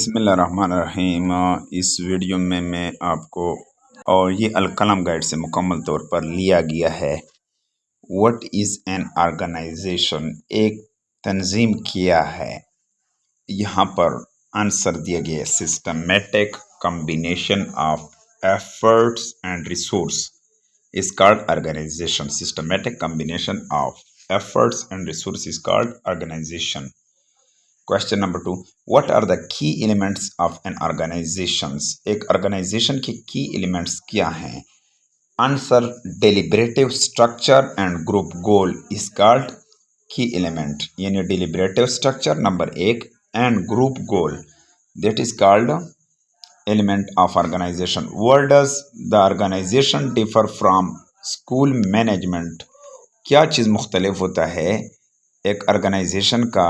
بسم اللہ الرحمن الرحیم۔ اس ویڈیو میں آپ کو اور یہ القلم گائیڈ سے مکمل طور پر لیا گیا ہے۔ What is an organization? ایک تنظیم کیا ہے؟ یہاں پر آنسر دیا گیا ہے systematic combination of efforts and resource is called organization. Systematic combination of efforts and resources is called organization. Question number 2. What are the key elements of an organization? ایک organization کے key elements کیا ہیں؟ Answer: deliberative structure and group goal is called key element. یعنی deliberative structure number 1 and group goal that is called element of organization. Where does the organization differ from school management? کیا چیز مختلف ہوتا ہے ایک organization کا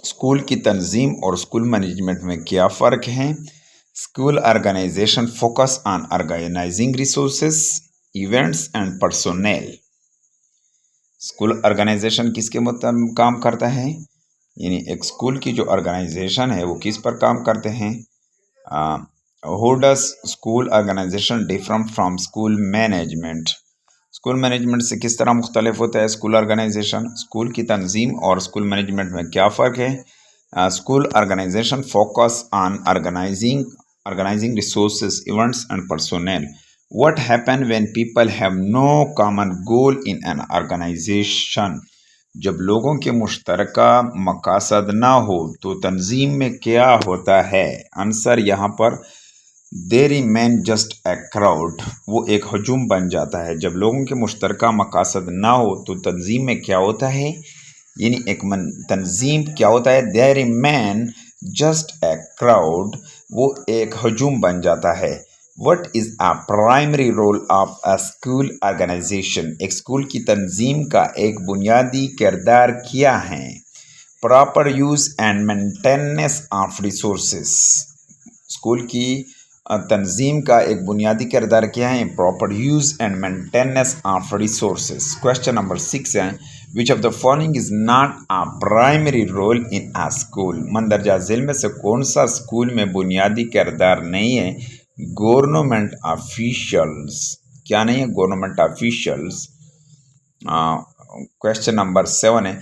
school کی تنظیم اور اسکول مینجمنٹ میں؟ کیا فرق ہے؟ School organization focus on organizing resources events and personnel. School organization کس کے مطابق کام کرتا ہے؟ یعنی ایک اسکول کی جو آرگنائزیشن ہے وہ کس پر کام کرتے ہیں؟ How does school organization differ from school management? School management سے کس طرح مختلف ہوتا ہے اسکول آرگنائزیشن؟ اسکول کی تنظیم اور اسکول مینجمنٹ میں کیا فرق ہے؟ School organization focus on organizing resources, events and personnel. What happen when people have no common goal in an organization? جب لوگوں کے مشترکہ مقاصد نہ ہو تو تنظیم میں کیا ہوتا ہے؟ آنسر یہاں پر they remain just a crowd. وہ ایک ہجوم بن جاتا ہے. جب لوگوں کے مشترکہ مقاصد نہ ہو تو تنظیم میں کیا ہوتا ہے؟ یعنی ایک تنظیم کیا ہوتا ہے؟ they remain just a crowd. وہ ایک ہجوم بن جاتا ہے. What is a primary role of a school organization? ایک اسکول کی تنظیم کا ایک بنیادی کردار کیا ہے؟ Proper use and maintenance of resources. School کی تنظیم کا ایک بنیادی کردار کیا ہے؟ Proper use and maintenance of resources. Question number 6 ہے which of the following is not a primary role in a school? مندرجہ ذیل میں سے کون سا اسکول میں بنیادی کردار نہیں ہے؟ Government officials. کیا نہیں ہے؟ Government officials. کوشچن نمبر 7 ہے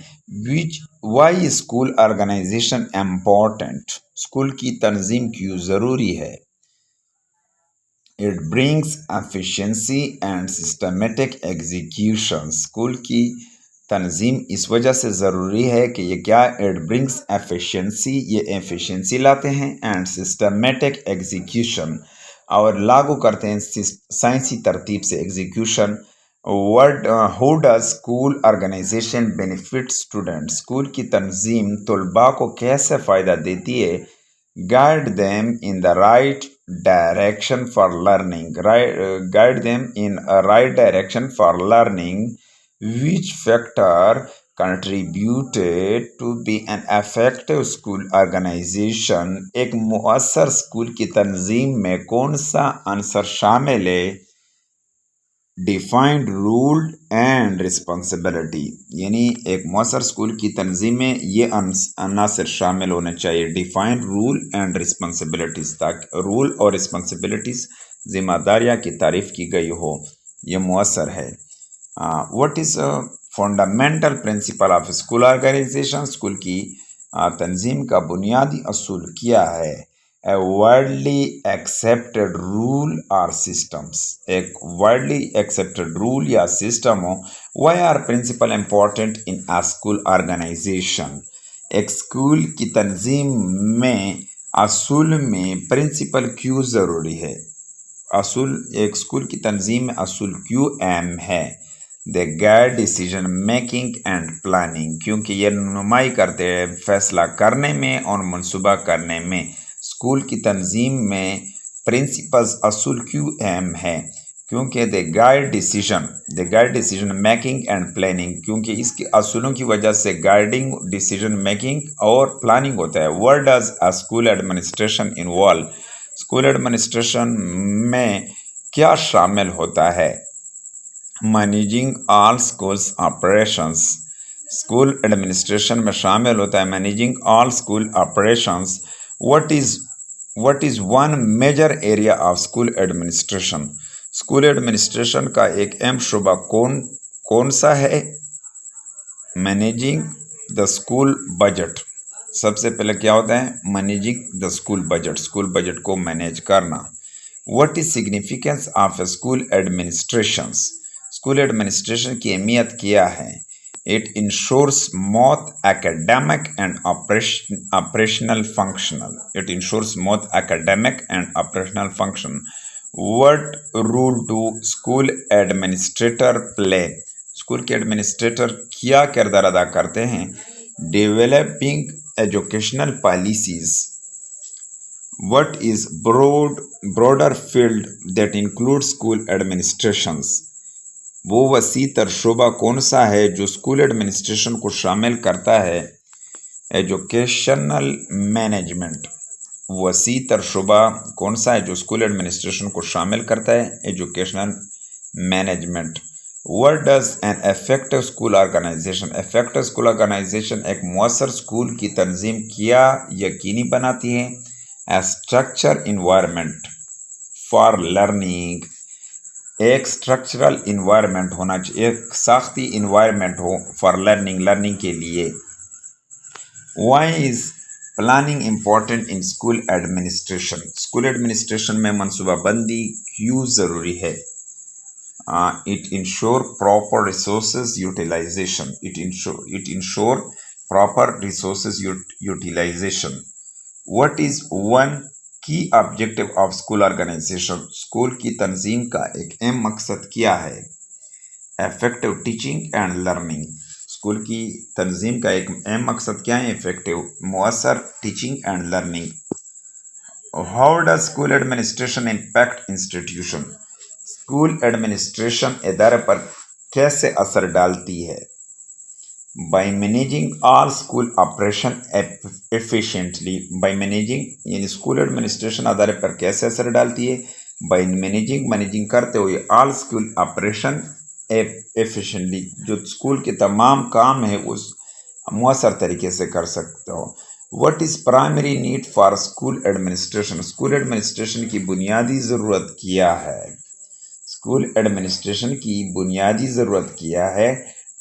why is school organization important? School کی تنظیم کیوں ضروری ہے؟ It brings efficiency and systematic execution. School کی تنظیم اس وجہ سے ضروری ہے کہ یہ کیا؟ It brings efficiency. یہ efficiency لاتے ہیں and systematic execution اور لاگو کرتے ہیں سائنسی ترتیب سے execution. How does school organization benefit students? School کی تنظیم طلباء کو کیسے فائدہ دیتی ہے؟ Guide them in the right direction for learning. Guide them in a right direction for learning. Which factor contributed to be an effective school organization? ایک مؤثر اسکول کی تنظیم میں کون سا عنصر شامل ہے؟ Defined rule and responsibility. یعنی ایک مؤثر اسکول کی تنظیم میں یہ عناصر شامل ہونے چاہیے. Defined rule and responsibilities. تاکہ رول اور responsibilities ذمہ داریاں کی تعریف کی گئی ہو. یہ مؤثر ہے. What is a fundamental principle of school organization? School کی تنظیم کا بنیادی اصول کیا ہے؟ A widely accepted rule or systems. ایک widely accepted rule یا system who. Why are principles important in a school organization? ایک اسکول کی تنظیم میں اصول میں پرنسپل کیوں ضروری ہے؟ ایک اسکول کی تنظیم میں اصول کیوں اہم ہے؟ They guide decision making and planning. کیونکہ یہ رہنمائی کرتے ہیں فیصلہ کرنے میں اور منصوبہ کرنے میں. اسکول کی تنظیم میں پرنسپلز اصول کیوں اہم ہے؟ کیونکہ they guide decision making and planning. کیونکہ اس کے اصولوں کی وجہ سے guiding decision making اور planning ہوتا ہے. Where does a school administration involve? School administration میں کیا شامل ہوتا ہے؟ Managing all schools operations. School administration میں شامل ہوتا ہے managing all school operations. What is one major area of school administration? School administration का एक अहम शुबा कौन सा है? Managing the school budget. सबसे पहले क्या होता है? Managing the school budget, school budget को मैनेज करना। What is significance of a school administration? School administration की अहमियत क्या है? It ensures smooth academic and operational functional. It ensures smooth academic and operational function. What role do school administrator play? School के administrator क्या किरदार अदा करते हैं? Developing educational policies. What is broader field that includes school administrations? वो वसी तर शोबा कौन सा है जो स्कूल एडमिनिस्ट्रेशन को शामिल करता है? Educational management. वसी तर शोबा कौन सा है जो स्कूल एडमिनिस्ट्रेशन को शामिल करता है? Educational management. What does an effective school organization? Effective school organization एक मौसर स्कूल की तंजीम क्या यकीनी बनाती है? A structure environment for learning. एक स्ट्रक्चरल इन्वायरमेंट होना चाहिए, एक साख्ती इन्वायरमेंट हो फॉर लर्निंग के लिए। Why is planning important in school administration? School administration में मनसूबाबंदी क्यों ज़रूरी है? It ensure proper resources utilization. It ensure proper resources utilization. What is one की objective of school organization? School की तंजीम का एक अहम मकसद क्या है? Effective teaching and learning. School की तंजीम का एक अहम मकसद क्या है? इफेक्टिव मुअस्सर teaching and learning. How does school administration impact institution? School administration इदारे पर कैसे असर डालती है? By managing all school operation efficiently. By managing यानी स्कूल एडमिनिस्ट्रेशन अदारे पर कैसे असर डालती है? बाय मैनेजिंग करते हुए ऑल स्कूल ऑपरेशन एफिशिएंटली, जो स्कूल के तमाम काम है उस मुअस्सर तरीके से कर सकते हो। What is primary need for school administration? School administration की बुनियादी ज़रूरत क्या है? स्कूल एडमिनिस्ट्रेशन की बुनियादी ज़रूरत क्या है?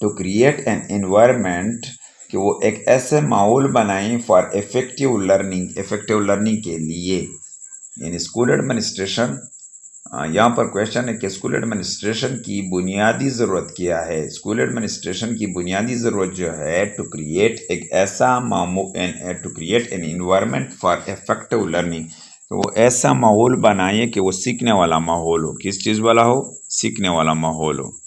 टू क्रिएट एन एनवायरनमेंट, कि वो एक ऐसे माहौल बनाएं फॉर इफेक्टिव लर्निंग के लिए। यानी स्कूल एडमिनिस्ट्रेशन, यहाँ पर क्वेश्चन है कि स्कूल एडमिनिस्ट्रेशन की बुनियादी ज़रूरत क्या है? स्कूल एडमिनिस्ट्रेशन की बुनियादी ज़रूरत जो है to create an environment for effective learning, तो वो ऐसा माहौल बनाए कि वो सीखने वाला माहौल हो। किस चीज़ वाला हो? सीखने वाला माहौल हो।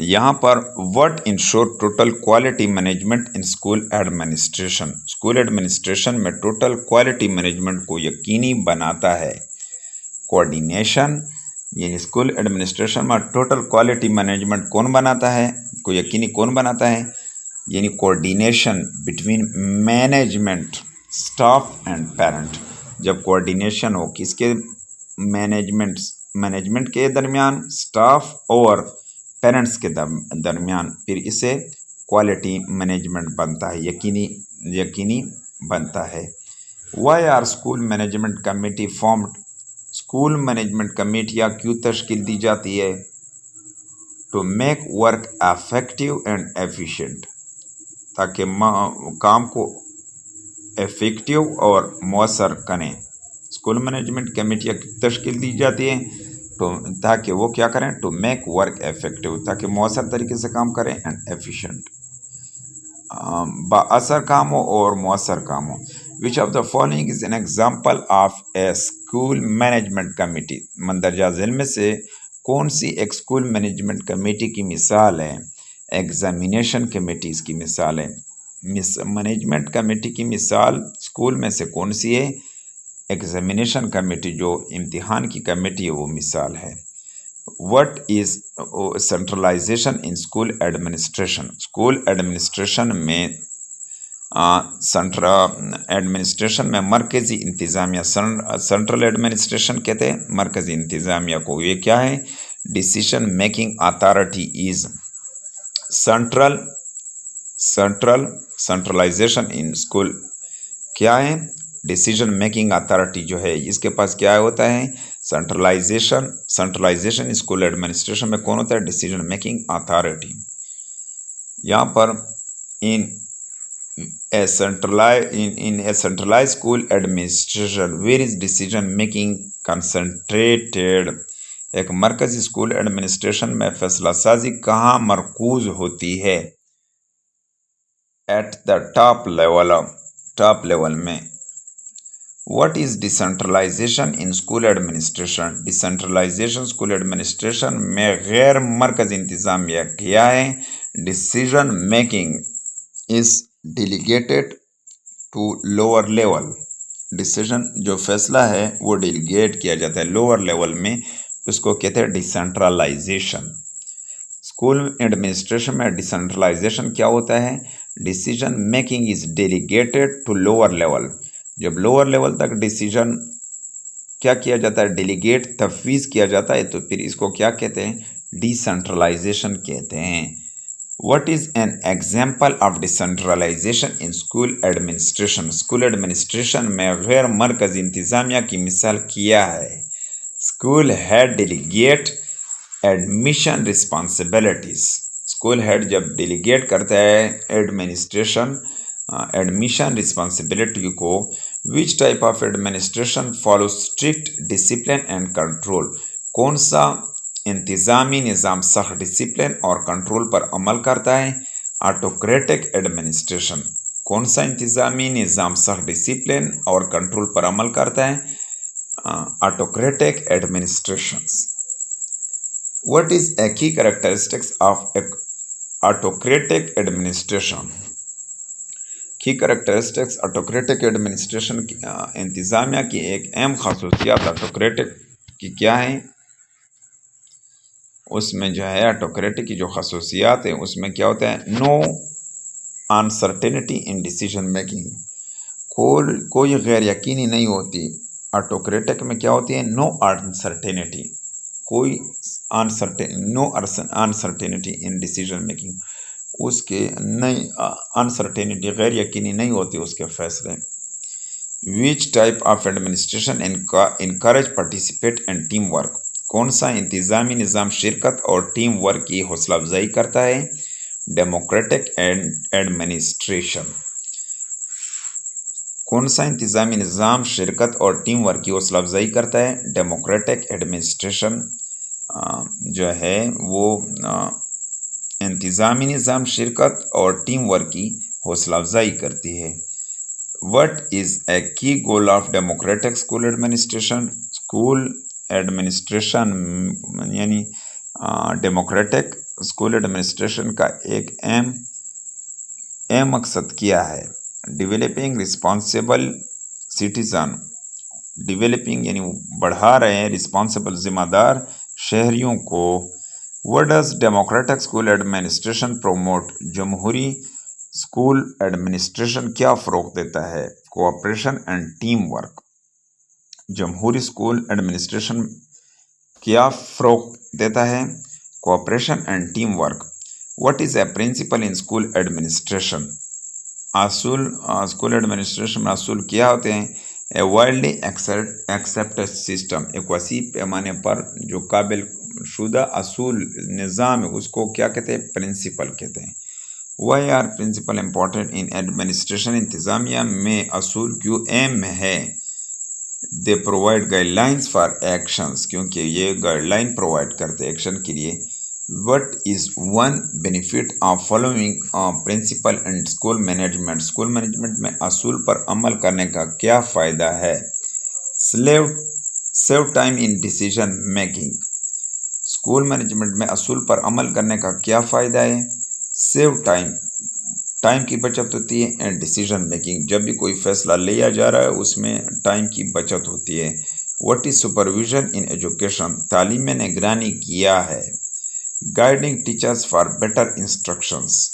यहाँ पर what ensure total quality management in school administration? School administration में टोटल क्वालिटी मैनेजमेंट को यकीनी बनाता है। कोऑर्डिनेशन, यानी स्कूल एडमिनिस्ट्रेशन में टोटल क्वालिटी मैनेजमेंट कौन बनाता है, को यकीनी कौन बनाता है? यानी coordination between management, staff and parent. जब कोऑर्डिनेशन हो किसके? मैनेजमेंट के दरमियान, स्टाफ और पेरेंट्स के दरमियान, फिर इसे क्वालिटी मैनेजमेंट बनता है, यकीनी बनता है। Why are school management committee formed? School management कमेटियाँ क्यों तश्कील दी जाती है? To make work effective and efficient, ताकि काम को इफेक्टिव और मौसर करें। स्कूल मैनेजमेंट कमेटियाँ तश्कील दी जाती हैं तो ताकि वो क्या करें? टू मेक वर्क इफेक्टिव, ताकि मौसर तरीके से काम करें, एंड एफिशिएंट, बाअसर काम हो और मौसर काम हो। Which of the following is an example of a school management committee? मंदरजा झेल में से कौन सी एक स्कूल मैनेजमेंट कमेटी की मिसाल है? एग्जामिनेशन कमेटीज़ की मिसाल है। मैनेजमेंट कमेटी की मिसाल स्कूल में से कौन सी है? एग्जामिनेशन कमेटी, जो इम्तिहान की कमेटी है, वो मिसाल है। What is centralization in school administration? School administration में एडमिनिस्ट्रेशन में मरकज़ी इंतज़ामिया, सेंट्रल एडमिनिस्ट्रेशन कहते हैं मरकज़ी इंतज़ामिया को। ये क्या है? Decision making authority is centralization in school. क्या है, डिसीजन मेकिंग अथॉरिटी जो है इसके पास क्या होता है, सेंट्रलाइजेशन स्कूल एडमिनिस्ट्रेशन में कौन होता है, डिसीजन मेकिंग अथॉरिटी। यहाँ पर इन a centralized school administration where is decision making concentrated, एक मरकजी स्कूल एडमिनिस्ट्रेशन में फैसला साजी कहाँ मरकूज होती है, एट द टॉप लेवल में। What is decentralization in school administration, decentralization school administration में गैर मरकजी इंतजामिया क्या है, decision making is delegated to lower level, decision जो फैसला है वो डेलीगेट किया जाता है लोअर लेवल में, उसको कहते हैं डिसेंट्रलाइजेशन। स्कूल एडमिनिस्ट्रेशन में डिसेंट्रलाइजेशन क्या होता है, decision making is delegated to lower level, जब लोअर लेवल तक डिसीजन क्या किया जाता है, डेलीगेट तफवीज़ किया जाता है, तो फिर इसको क्या कहते हैं, डिसेंट्रलाइजेशन कहते हैं। What is an example of decentralization in school administration? School administration में गैर मरकजी इंतजामिया की मिसाल क्या है, school head delegate admission responsibilities, school head जब डेलीगेट करता है एडमिशन रिस्पॉन्सिबिलिटी को, विच type of administration follow strict discipline and control, कौन सा इंतज़ामी निज़ाम सख्त डिसिप्लिन और कंट्रोल पर अमल करता है, ऑटोक्रेटिक एडमिनिस्ट्रेशन, कौन सा इंतज़ामी निज़ाम सख्त डिसिप्लिन और कंट्रोल पर अमल करता है, autocratic administrations. What is a की कैरेक्टरिस्टिक्स ऑफ ऑटोक्रेटिक एडमिनिस्ट्रेशन, की कैरेक्टरिस्टिक्स ऑटोक्रेटिक एडमिनिस्ट्रेशन इंतज़ामिया की एक अहम खासूसियात ऑटोक्रेटिक की क्या है, उसमें जो है ऑटोक्रेटिक की जो खसूसियात है उसमें क्या होता है, no uncertainty in decision making, कोई गैर यकीनी नहीं होती, ऑटोक्रेटिक में क्या होती है, नो अनसर्टेनिटी, कोई no uncertainty in decision making, उसके नहीं अनसर्टेनिटी गैर यकीनी नहीं होती उसके फैसले। Which type of administration encourage participate and team work, कौन सा इंतज़ामी निज़ाम शिरकत और टीम वर्क की हौसला अफजाई करता है, डेमोक्रेटिक एडमिनिस्ट्रेशन, कौन सा इंतज़ामी निज़ाम शिरकत और टीम वर्क की हौसला अफजाई करता है, डेमोक्रेटिक एडमिनिस्ट्रेशन जो है वो इंतज़ामी निज़ाम शिरकत और टीम वर्क की हौसला अफजाई करती है। व्हाट इज़ ए की goal of democratic school administration, school administration यानी डेमोक्रेटिक स्कूल एडमिनिस्ट्रेशन का एक अहम मकसद क्या है, डेवलपिंग रिस्पॉन्सिबल सिटीज़न, डेवलपिंग यानी बढ़ा रहे हैं रिस्पॉन्सिबल जिम्मेदार शहरियों को। What does democratic school administration promote, जमहूरी स्कूल एडमिनिस्ट्रेशन क्या फ़रोग़ देता है, कोऑपरेशन एंड टीम वर्क, जमहूरी स्कूल एडमिनिस्ट्रेशन क्या फ़रोग़ देता है, cooperation and team work. What is a principle in school administration, असूल स्कूल एडमिनिस्ट्रेशन में असूल क्या होते हैं, ए वाइडली एक्सेप्टेड सिस्टम, एक वसी पैमाने पर जो काबिल शुदा असूल निज़ाम है उसको क्या कहते हैं, प्रिंसिपल कहते हैं। Why are principle important in administration, इंतज़ामिया में असूल क्यों अहम है, they provide guidelines for actions, क्योंकि ये गाइडलाइन प्रोवाइड करते हैं एक्शन के लिए। What is one benefit of following principle and school management, school management में असूल पर अमल करने का क्या फ़ायदा है, save time in decision making, school management में असूल पर अमल करने का क्या फ़ायदा है, सेव टाइम की बचत होती है, एंड डिसीजन मेकिंग, जब भी कोई फैसला लिया जा रहा है उसमें टाइम की बचत होती है। What is supervision in education, तालीम में निगरानी किया है, guiding teachers for better instructions,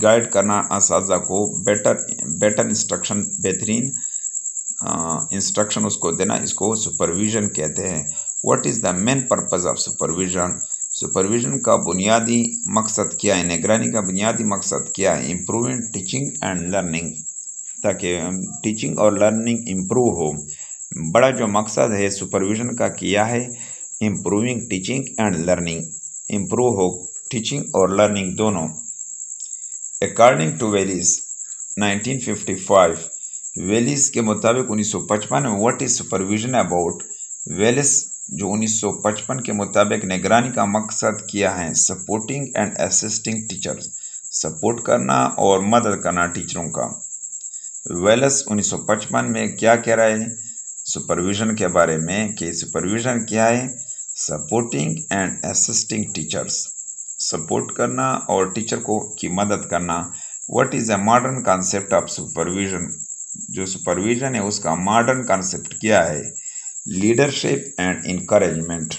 guide करना असातिज़ा को बेटर इंस्ट्रक्शन, बेहतरीन इंस्ट्रक्शन उसको देना, इसको सुपरविजन कहते हैं। What is the main purpose of supervision, supervision का बुनियादी मकसद क्या है, निगरानी का बुनियादी मकसद क्या है, इम्प्रूविंग टीचिंग एंड लर्निंग, ताकि टीचिंग और लर्निंग इम्प्रूव हो। बड़ा जो मकसद है सुपरविज़न का किया है improving teaching and learning, improve हो टीचिंग और लर्निंग दोनों। अकॉर्डिंग टू वेलिस 1955, वेलिस के मुताबिक 1955 में व्हाट इज सुपरविजन अबाउट, वेलिस जो 1955 के मुताबिक निगरानी का मकसद किया है supporting and assisting teachers, support करना और मदद करना टीचरों का। वेलिस 1955 में क्या कह रहा है सुपरविजन के बारे में कि सुपरविजन क्या है, supporting and assisting teachers, support करना और टीचर को की मदद करना। What is a modern concept of supervision, जो सुपरविजन है उसका मॉडर्न कॉन्सेप्ट क्या है, लीडरशिप एंड इनकरेजमेंट,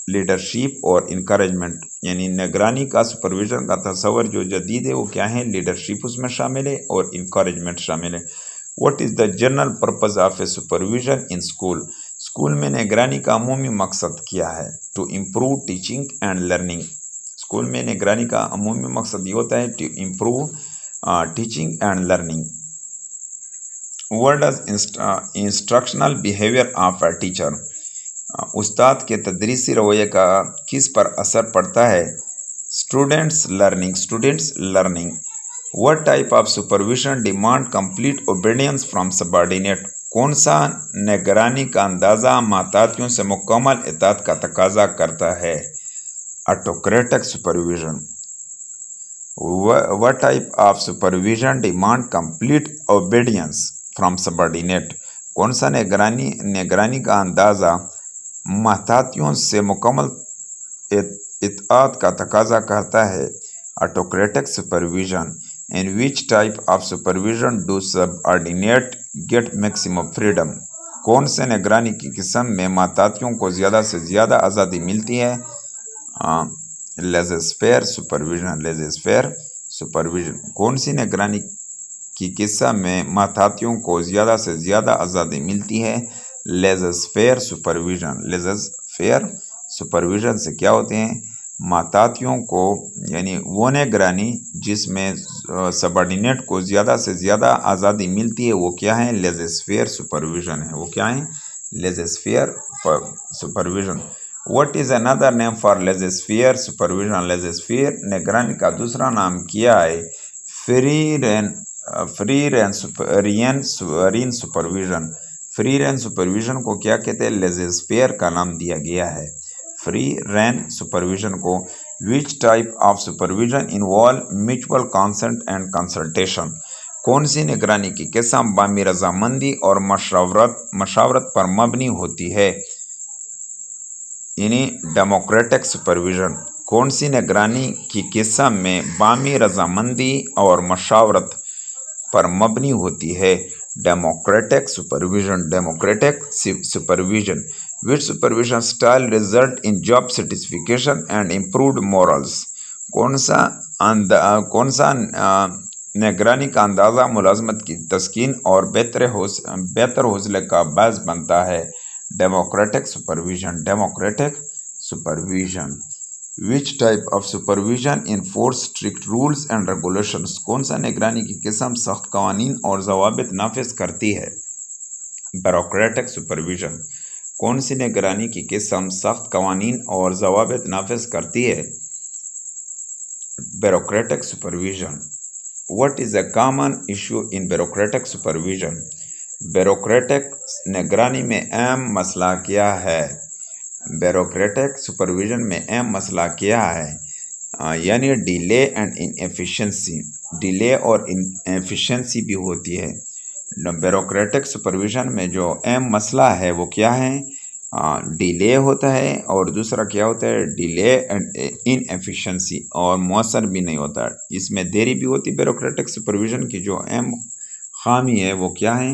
लीडरशिप और इनकरेजमेंट, यानी निगरानी का सुपरविजन का तस्वर जो जदीद है वो क्या है, लीडरशिप उसमें शामिल है और इनकरेजमेंट शामिल है। What is the general purpose of a supervision in school, school में निगरानी का अमूमी मकसद क्या है, to improve teaching and learning, स्कूल में निगरानी का अमूमी मकसद ये होता है to improve teaching and learning. What does instructional behaviour of a teacher, उस्ताद के तदरीसी रवैये का किस पर असर पड़ता है, students learning. What type of supervision demand complete obedience from subordinate, कौन सा निगरानी का अंदाज़ा मातातियों से मुकम्मल इताअत का तकाजा करता है, autocratic supervision. What type of supervision demand complete obedience from subordinate, कौन सा निगरानी का अंदाज़ा मातातियों से मुकम्मल इताअत का तकाजा करता है, autocratic supervision. In which type of supervision do subordinate get maximum freedom, कौन से निगरानी की किस्म में मातातियों को ज़्यादा से ज़्यादा आज़ादी मिलती है, लेज़र-फेयर सुपरविजन, लेज़र-फेयर सुपरविजन। कौन सी निगरानी की किस्म में मातातियों को ज़्यादा से ज़्यादा आज़ादी मिलती है, लेज़र-फेयर सुपरविजन, लेज़र-फेयर सुपरविजन से क्या होते हैं मातातियों को, यानी वो निगरानी जिसमें सबऑर्डिनेट को ज़्यादा से ज़्यादा आज़ादी मिलती है वो क्या है, लेज़र-फेयर सुपरविजन है, वो क्या है, laser-fair supervision. What is another name for laser-fair supervision, laser-fair निगरानी का दूसरा नाम क्या है, free rein supervision, free rein supervision को क्या कहते हैं, लेज़र-फेयर का नाम दिया गया है, फ्री रेन सुपरविजन को। विच type of supervision involve mutual consent and consultation, कौन सी निगरानी की किस्म बामी रजामंदी और मशावरत पर मबनी होती है, यानी डेमोक्रेटिक सुपरविजन, कौन सी निगरानी की किस्म में बामी रजामंदी और मशावरत पर मबनी होती है, democratic supervision, democratic supervision. Which supervision style result in job satisfaction and improved morals, कौन सा निगरानी का अंदाज़ा मुलाजमत की तस्कीन और बेहतर हौसले का बायस बनता है, democratic supervision, democratic supervision. Which type of supervision enforce strict rules and regulations, कौन सा निगरानी की किस्म सख्त कवानीन और ज़वाबित नाफिज करती है, ब्यूरोक्रेटिक सुपरविजन, कौन सी निगरानी की किस्म सख्त कवानीन और ज़वाबित नाफिज करती है, bureaucratic supervision. What is a common issue in bureaucratic supervision, bureaucratic निगरानी में अहम मसला क्या है, ब्यूरोक्रेटिक सुपरविजन में अहम मसला क्या है, यानी डिले एंड इनएफिशिएंसी, डिले और इनएफिशिएंसी भी होती है। ब्यूरोक्रेटिक सुपरविजन में जो अहम मसला है वो क्या है, डिले होता है और दूसरा क्या होता है, डिले एंड इनएफिशिएंसी, और मौसर भी नहीं होता, इसमें देरी भी होती। ब्यूरोक्रेटिक सुपरविजन की जो अहम खामी है वो क्या है,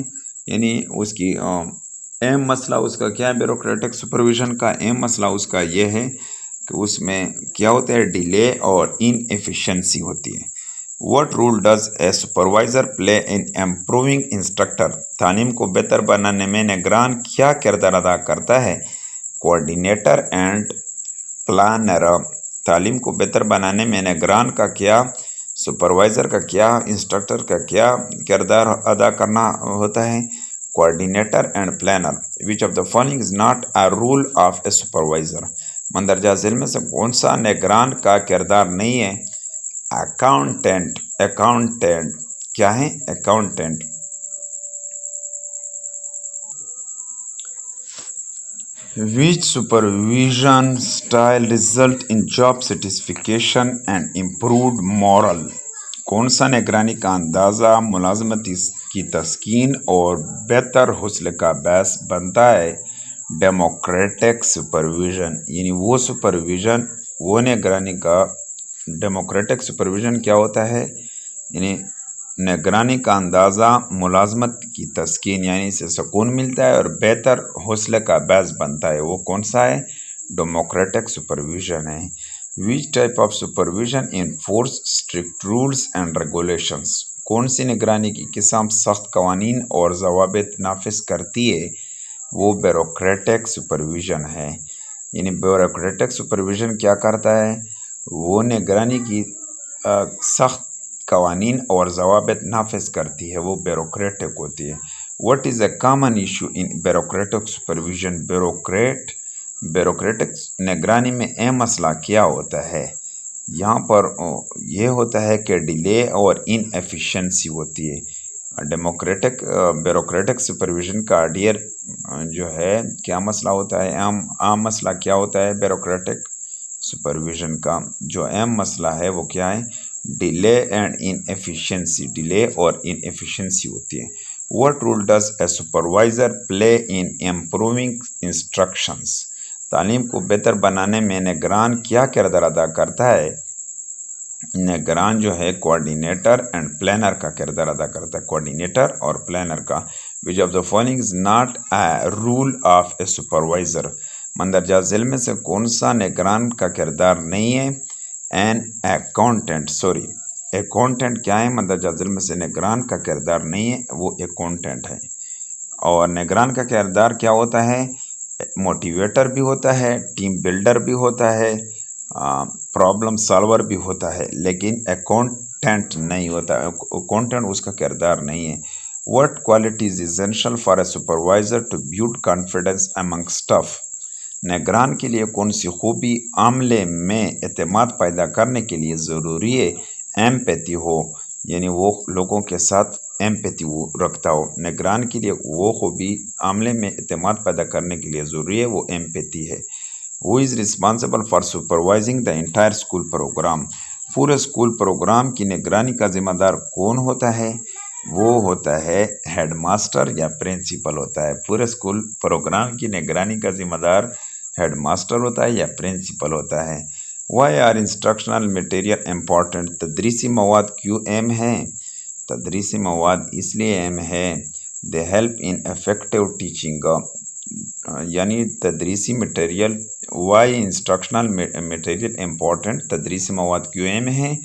यानी उसकी अहम मसला उसका क्या है, ब्यूरोक्रेटिक सुपरविजन का अहम मसला उसका ये है कि उसमें क्या होता है, डिले और इनएफिशिएंसी होती है। What role does a supervisor play in improving instructor, तालीम को बेहतर बनाने में निगरान क्या किरदार अदा करता है, कोऑर्डिनेटर एंड प्लानर, तालीम को बेहतर बनाने में निगरान का क्या सुपरवाइज़र का क्या, इंस्ट्रक्टर का क्या किरदार अदा करना होता है? Coordinator and planner. Which of the following is not a rule of a supervisor? मंदरजा झील में से कौन सा निगरान का किरदार नहीं है? अकाउंटेंट। अकाउंटेंट क्या है? Accountant. Which supervision style result in job satisfaction and improved morale? कौन सा निगरानी का अंदाज़ा मुलाजमत की तस्कीन और बेहतर हौसले का बायस बनता है? डेमोक्रेटिक सुपरविज़न, यानी वो सुपरविज़न, वो निगरानी का डेमोक्रेटिक सुपरविज़न क्या होता है? यानी निगरानी का अंदाज़ा मुलाजमत की तस्कीन यानी से सुकून मिलता है और बेहतर हौसले का बायस बनता है। वो कौन सा है? डेमोक्रेटिक सुपरविज़न है। विच type of supervision enforce strict rules and regulations? कौन सी निगरानी की किस्म सख्त कवानीन और ज़वाबित नाफिज करती है? वो ब्यूरोक्रेटिक सुपरविज़न है। यानी ब्यूरोक्रेटिक सुपरविज़न क्या करता है? वो निगरानी की सख्त कवानीन और ज़वाबित नाफिज करती है, वो ब्यूरोक्रेटिक होती है। What is a common issue in bureaucratic supervision? Bureaucratic निगरानी में अहम मसला क्या होता है? यहाँ पर यह होता है कि डिले और इनएफिशिएंसी होती है। ब्यूरोक्रेटिक सुपरविज़न का डियर जो है क्या मसला होता है? आम मसला क्या होता है? ब्यूरोक्रेटिक सुपरविज़न का जो अहम मसला है वो क्या है? Delay and inefficiency. डिले और इनएफिशिएंसी होती है। What role does a supervisor play in improving instructions? तालीम को बेहतर बनाने में निगरान क्या किरदार अदा करता है? निगरान जो है कोऑर्डिनेटर एंड प्लानर का किरदार अदा करता है, कोऑर्डिनेटर और प्लानर का। Which of the following is not a rule of a supervisor? मंदरजा झील में से कौन सा निगरान का किरदार नहीं है? An accountant. सॉरी, अकाउंटेंट क्या है? मंदरजा झील में से निगरान का किरदार नहीं है, वो अकाउंटेंट है। और निगरान का किरदार क्या होता है? मोटिवेटर भी होता है, टीम बिल्डर भी होता है, प्रॉब्लम सॉल्वर भी होता है, लेकिन अकाउंटेंट नहीं होता। अकाउंटेंट उसका किरदार नहीं है। What qualities essential for a supervisor to build confidence among staff? निगरान के लिए कौन सी खूबी अमले में एतमाद पैदा करने के लिए ज़रूरी है? एम्पैथी हो, यानी वो लोगों के साथ एम्पैथी वो रखता हो। निगरान के लिए वो खूबी अमले में एतमाद पैदा करने के लिए ज़रूरी है, वो एम्पैथी है। Who is responsible for supervising the entire school programme? पूरे स्कूल प्रोग्राम की निगरानी का जिम्मेदार कौन होता है? वो होता है हेड मास्टर या प्रिंसिपल होता है। पूरे स्कूल प्रोग्राम की निगरानी का जिम्मेदार हेड मास्टर होता है या प्रिंसिपल होता है। Why are instructional material important? तदरीसी मवाद क्यों अहम है? तदरीसी मवाद इसलिए अहम है, they help in effective teaching, यानी तदरीसी material. Why instructional material important? तदरीसी मवाद क्यों अहम है?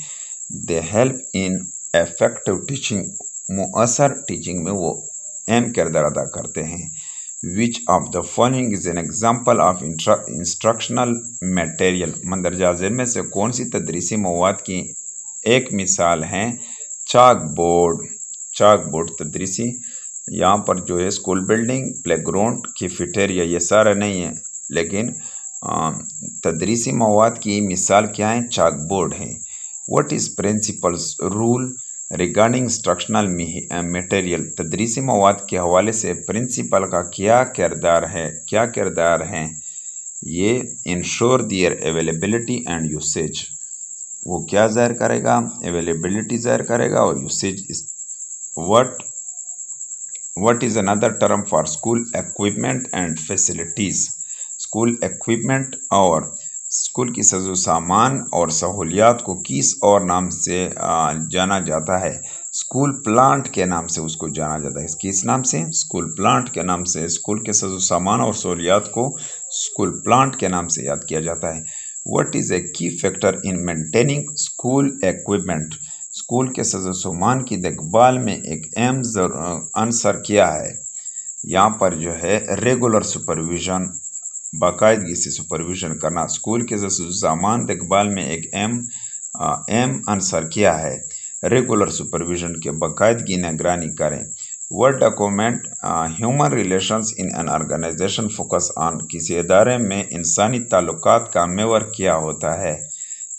They help in effective teaching, मुअस्सर टीचिंग में वो अहम किरदार अदा करते हैं। Which of the following is an example of instructional material? मंदरजा झील में से कौन सी तदरीसी मवाद की एक मिसाल है? Chalk board. चाक बोर्ड तदरीसी, यहाँ पर जो है school building, play ground, cafeteria, ये सारा नहीं है, लेकिन तदरीसी मवाद की मिसाल क्या है? चाक बोर्ड है। What is principles rule regarding instructional material? तदरीसी मवाद के हवाले से प्रिंसिपल का क्या किरदार है? क्या किरदार है? ये ensure their availability and usage. वो क्या ज़ाहिर करेगा? अवेलेबिलिटी ज़ाहिर करेगा और usage. What is another term for school equipment and facilities? School equipment और स्कूल की साजो सामान और सहूलियात को किस और नाम से जाना जाता है? स्कूल प्लांट के नाम से उसको जाना जाता है। किस नाम से? स्कूल प्लांट के नाम से। स्कूल के साजो सामान और सहूलियात को स्कूल प्लांट के नाम से याद किया जाता है। व्हाट इज़ ए की factor in maintaining school equipment? School के साजो सामान की देखभाल में एक अहम अंसर क्या है? यहाँ पर जो है रेगुलर सुपरविज़न, बाकायदगी से सुपरविज़न करना। स्कूल के सामान देखभाल में एक अहम ایم عنصر کیا ہے؟ ریگولر سپرویژن کے باقاعدگی نگرانی کریں۔ Word document human relations in an organization focus on, کسی ادارے میں انسانی تعلقات کا محور کیا ہوتا ہے؟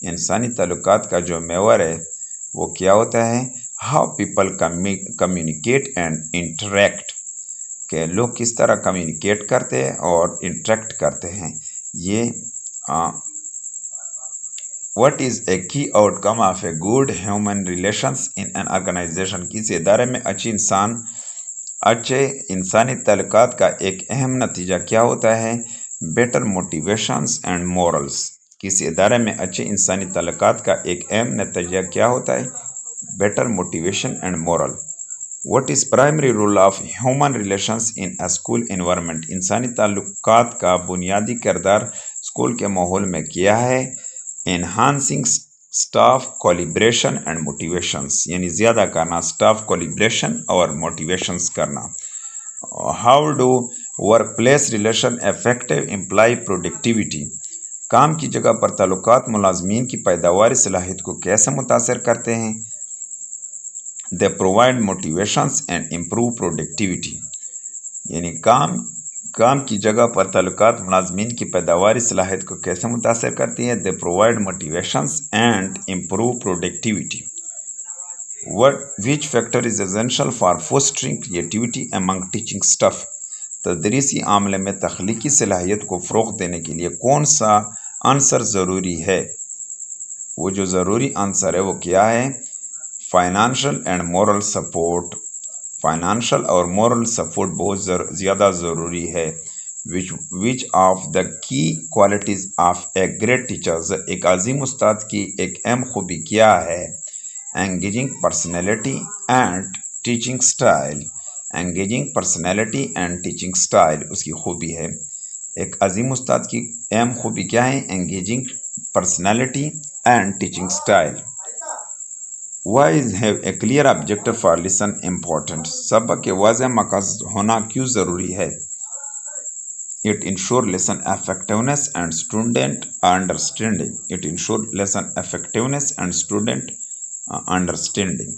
انسانی تعلقات کا جو محور ہے وہ کیا ہوتا ہے؟ How people communicate and interact, کہ لوگ کس طرح کمیونیکیٹ کرتے ہیں اور انٹریکٹ کرتے ہیں۔ یہ What is a key outcome of a good human relations in an organization؟ کسی ادارے میں اچھے انسانی تعلقات کا ایک اہم نتیجہ کیا ہوتا ہے؟ بیٹر موٹیویشنز اینڈ مورلز، کسی ادارے میں اچھے انسانی تعلقات کا ایک اہم نتیجہ کیا ہوتا ہے؟ Better motivation and moral. What is primary role of human relations in a school environment؟ انسانی تعلقات کا بنیادی کردار اسکول کے ماحول میں کیا ہے؟ Enhancing staff collaboration and motivations, یعنی زیادہ کرنا اسٹاف کولیبریشن اور موٹیویشنس کرنا۔ How do workplace relation affect employee productivity? کام کی جگہ پر تعلقات ملازمین کی پیداواری صلاحیت کو کیسے متاثر کرتے ہیں؟ دے provide motivations and improve productivity, یعنی کام کی جگہ پر تعلقات ملازمین کی پیداواری صلاحیت کو کیسے متاثر کرتی ہے؟ They provide motivations and improve productivity. Which factor is essential for fostering creativity among teaching staff? تدریسی عملے میں تخلیقی صلاحیت کو فروغ دینے کے لیے کون سا عنصر ضروری ہے؟ وہ جو ضروری عنصر ہے وہ کیا ہے؟ Financial and moral support, financial اور مورل سپورٹ بہت زیادہ ضروری ہے۔ Which of the key qualities of a great teachers, ایک عظیم استاد کی ایک اہم خوبی کیا ہے؟ Engaging personality and teaching style, engaging personality and teaching style اس کی خوبی ہے۔ ایک عظیم استاد کی اہم خوبی کیا ہے؟ Engaging personality and teaching style. Why is have a clear objective for lesson important؟ سبق کے واضح مقصد ہونا کیوں ضروری ہے؟ It ensure lesson effectiveness and student understanding۔ It ensure lesson effectiveness and student understanding۔